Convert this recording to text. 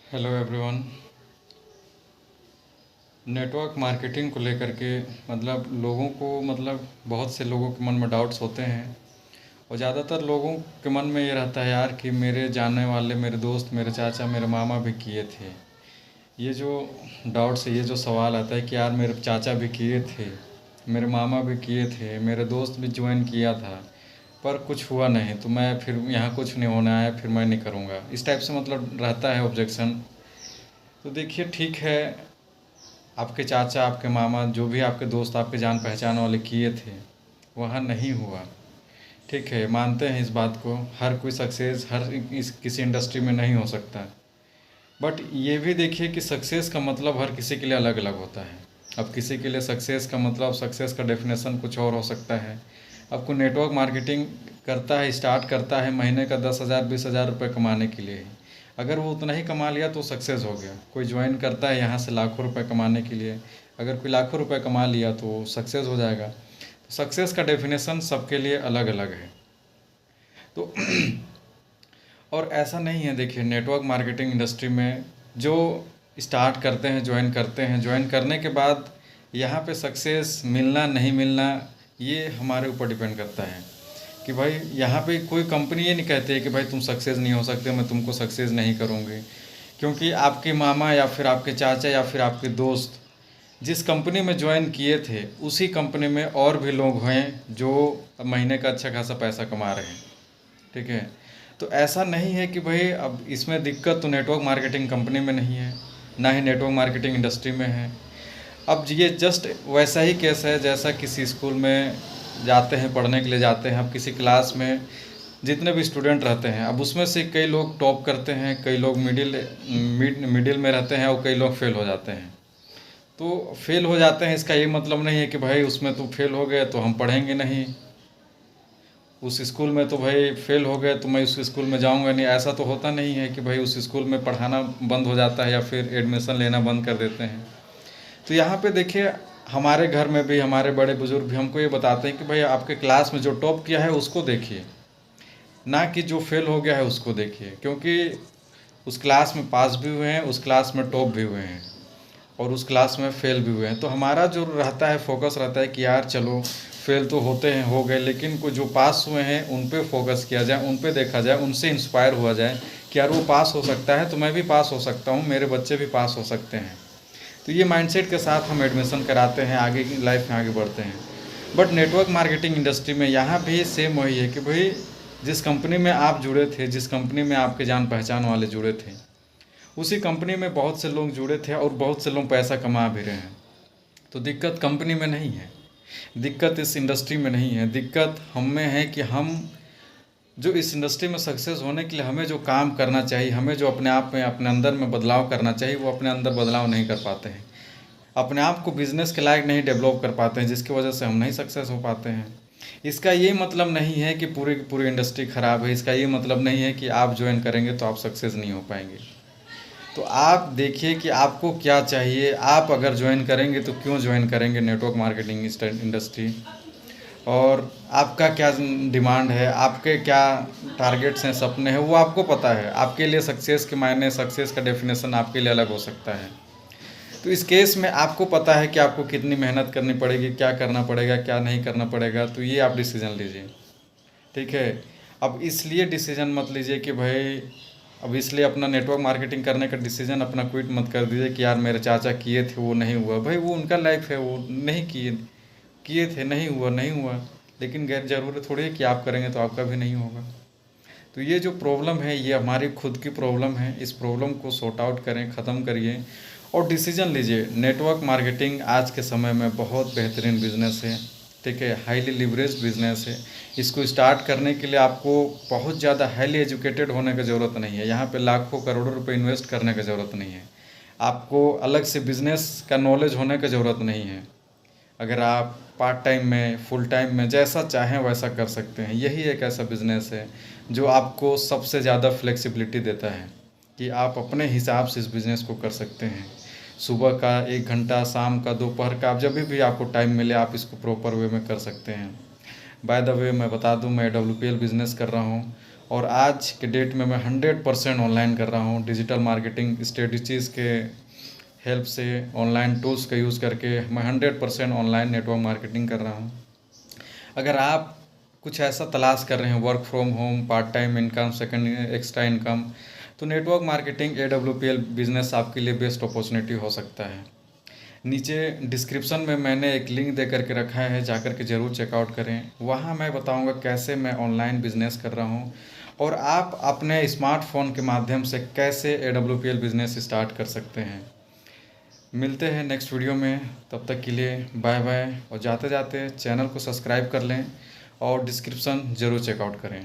Hello everyone. Network marketing को लेकर के लोगों को बहुत से लोगों के मन में डाउट्स होते हैं। और ज़्यादातर लोगों के मन में ये रहता है यार कि मेरे जानने वाले, मेरे दोस्त, मेरे चाचा, मेरे मामा भी किए थे। ये जो डाउट्स है, ये जो सवाल आता है कि यार मेरे चाचा भी किए थे, मेरे मामा भी किए थे, मेरे दोस्त भी ज्वाइन किया था, पर कुछ हुआ नहीं, तो मैं फिर यहाँ कुछ नहीं होने आया, फिर मैं नहीं करूँगा। इस टाइप से रहता है ऑब्जेक्शन। तो देखिए, ठीक है, आपके चाचा, आपके मामा, जो भी आपके दोस्त, आपके जान पहचान वाले किए थे, वहाँ नहीं हुआ। ठीक है, मानते हैं इस बात को। हर कोई सक्सेस किसी इंडस्ट्री में नहीं हो सकता। बट ये भी देखिए कि सक्सेस का मतलब हर किसी के लिए अलग अलग होता है। अब किसी के लिए सक्सेस का डेफिनेशन कुछ और हो सकता है। आपको नेटवर्क मार्केटिंग करता है, स्टार्ट करता है महीने का 10,000 20,000 रुपये कमाने के लिए। अगर वो उतना ही कमा लिया तो सक्सेस हो गया। कोई ज्वाइन करता है यहाँ से लाखों रुपए कमाने के लिए, अगर कोई लाखों रुपए कमा लिया तो सक्सेस हो जाएगा। तो सक्सेस का डेफिनेशन सबके लिए अलग अलग है। तो और ऐसा नहीं है, देखिए, नेटवर्क मार्केटिंग इंडस्ट्री में जो स्टार्ट करते हैं, ज्वाइन करते हैं, ज्वाइन करने के बाद यहाँ पे सक्सेस मिलना नहीं मिलना, ये हमारे ऊपर डिपेंड करता है कि भाई यहाँ पे कोई कंपनी ये नहीं कहती है कि भाई तुम सक्सेस नहीं हो सकते, मैं तुमको सक्सेस नहीं करूँगी। क्योंकि आपके मामा या फिर आपके चाचा या फिर आपके दोस्त जिस कंपनी में ज्वाइन किए थे, उसी कंपनी में और भी लोग हैं जो महीने का अच्छा खासा पैसा कमा रहे हैं। ठीक है, तो ऐसा नहीं है कि भाई अब इसमें दिक्कत तो नेटवर्क मार्केटिंग कंपनी में नहीं है, ना ही नेटवर्क मार्केटिंग इंडस्ट्री में है। अब ये जस्ट वैसा ही केस है जैसा किसी स्कूल में जाते हैं, पढ़ने के लिए जाते हैं। अब किसी क्लास में जितने भी स्टूडेंट रहते हैं, अब उसमें से कई लोग टॉप करते हैं, कई लोग मिडिल में रहते हैं और कई लोग फेल हो जाते हैं। तो फेल हो जाते हैं, इसका ये मतलब नहीं है कि भाई उसमें तो फेल हो गए तो हम पढ़ेंगे नहीं, उस स्कूल में तो भाई फेल हो गए तो मैं उस स्कूल में जाऊंगा नहीं। ऐसा तो होता नहीं है कि भाई उस स्कूल में पढ़ाना बंद हो जाता है या फिर एडमिशन लेना बंद कर देते हैं। तो यहाँ पे देखिए, हमारे घर में भी हमारे बड़े बुजुर्ग भी हमको ये बताते हैं कि भाई आपके क्लास में जो टॉप किया है उसको देखिए, ना कि जो फेल हो गया है उसको देखिए। क्योंकि उस क्लास में पास भी हुए हैं, उस क्लास में टॉप भी हुए हैं और उस क्लास में फेल भी हुए हैं। तो हमारा जो रहता है, फोकस रहता है कि यार चलो फेल तो होते हैं, हो गए, लेकिन कुछ जो पास हुए हैं उन पे फोकस किया जाए, उन पे देखा जाए, उनसे इंस्पायर हुआ जाए कि यार वो पास हो सकता है तो मैं भी पास हो सकता हूँ, मेरे बच्चे भी पास हो सकते हैं। तो ये माइंडसेट के साथ हम एडमिशन कराते हैं, आगे की लाइफ में आगे बढ़ते हैं। बट नेटवर्क मार्केटिंग इंडस्ट्री में यहाँ भी सेम वही है कि भाई जिस कंपनी में आप जुड़े थे, जिस कंपनी में आपके जान पहचान वाले जुड़े थे, उसी कंपनी में बहुत से लोग जुड़े थे और बहुत से लोग पैसा कमा भी रहे हैं। तो दिक्कत कंपनी में नहीं है, दिक्कत इस इंडस्ट्री में नहीं है, दिक्कत हम में है कि हम जो इस इंडस्ट्री में सक्सेस होने के लिए हमें जो काम करना चाहिए, हमें जो अपने आप में, अपने अंदर में बदलाव करना चाहिए, वो अपने अंदर बदलाव नहीं कर पाते हैं। अपने आप को बिजनेस के लायक नहीं डेवलप कर पाते हैं, जिसकी वजह से हम नहीं सक्सेस हो पाते हैं। इसका ये मतलब नहीं है कि पूरी की पूरी इंडस्ट्री ख़राब है, इसका ये मतलब नहीं है कि आप ज्वाइन करेंगे तो आप सक्सेस नहीं हो पाएंगे। तो आप देखिए कि आपको क्या चाहिए, आप अगर ज्वाइन करेंगे तो क्यों ज्वाइन करेंगे नेटवर्क मार्केटिंग इंडस्ट्री, और आपका क्या डिमांड है, आपके क्या टारगेट्स हैं, सपने हैं, वो आपको पता है। आपके लिए सक्सेस के मायने, सक्सेस का डेफिनेशन आपके लिए अलग हो सकता है। तो इस केस में आपको पता है कि आपको कितनी मेहनत करनी पड़ेगी, क्या करना पड़ेगा, क्या नहीं करना पड़ेगा, तो ये आप डिसीज़न लीजिए। ठीक है, अब इसलिए डिसीज़न मत लीजिए कि भाई, अब इसलिए अपना नेटवर्क मार्केटिंग करने का डिसीज़न अपना क्विट मत कर दीजिए कि यार मेरे चाचा किए थे वो नहीं हुआ। भाई वो उनका लाइफ है, वो नहीं किए, किए थे, नहीं हुआ, नहीं हुआ, लेकिन गैर ज़रूरी थोड़ी है कि आप करेंगे तो आपका भी नहीं होगा। तो ये जो प्रॉब्लम है, ये हमारी खुद की प्रॉब्लम है। इस प्रॉब्लम को सॉर्ट आउट करें, ख़त्म करिए और डिसीजन लीजिए। नेटवर्क मार्केटिंग आज के समय में बहुत बेहतरीन बिजनेस है। ठीक है, हाईली लिवरेज बिजनेस है। इसको स्टार्ट करने के लिए आपको बहुत ज़्यादा हाईली एजुकेटेड होने की ज़रूरत नहीं है। यहाँ पे लाखों करोड़ों रुपए इन्वेस्ट करने की ज़रूरत नहीं है। आपको अलग से बिजनेस का नॉलेज होने की ज़रूरत नहीं है। अगर आप पार्ट टाइम में, फुल टाइम में, जैसा चाहें वैसा कर सकते हैं। यही एक ऐसा बिज़नेस है जो आपको सबसे ज़्यादा फ्लेक्सिबिलिटी देता है कि आप अपने हिसाब से इस बिज़नेस को कर सकते हैं। सुबह का 1 घंटा, शाम का, दोपहर का, आप जब भी आपको टाइम मिले आप इसको प्रॉपर वे में कर सकते हैं। बाय द वे मैं बता दूं, मैं WPL बिज़नेस कर रहा हूं और आज के डेट में मैं 100% ऑनलाइन कर रहा हूँ। डिजिटल मार्केटिंग स्ट्रेटजीज़ के हेल्प से, ऑनलाइन टूल्स का यूज़ करके मैं 100% ऑनलाइन नेटवर्क मार्केटिंग कर रहा हूँ। अगर आप कुछ ऐसा तलाश कर रहे हैं, work from home, part time income, second extra income, तो नेटवर्क मार्केटिंग AWPL बिजनेस आपके लिए बेस्ट अपॉर्चुनिटी हो सकता है। नीचे डिस्क्रिप्शन में मैंने एक लिंक दे करके रखा है, जाकर के ज़रूर चेकआउट करें। वहाँ मैं बताऊँगा कैसे मैं ऑनलाइन बिजनेस कर रहा हूँ और आप अपने स्मार्टफोन के माध्यम से कैसे AWPL बिजनेस स्टार्ट कर सकते हैं। मिलते हैं नेक्स्ट वीडियो में, तब तक के लिए बाय बाय। और जाते जाते चैनल को सब्सक्राइब कर लें और डिस्क्रिप्शन ज़रूर चेकआउट करें।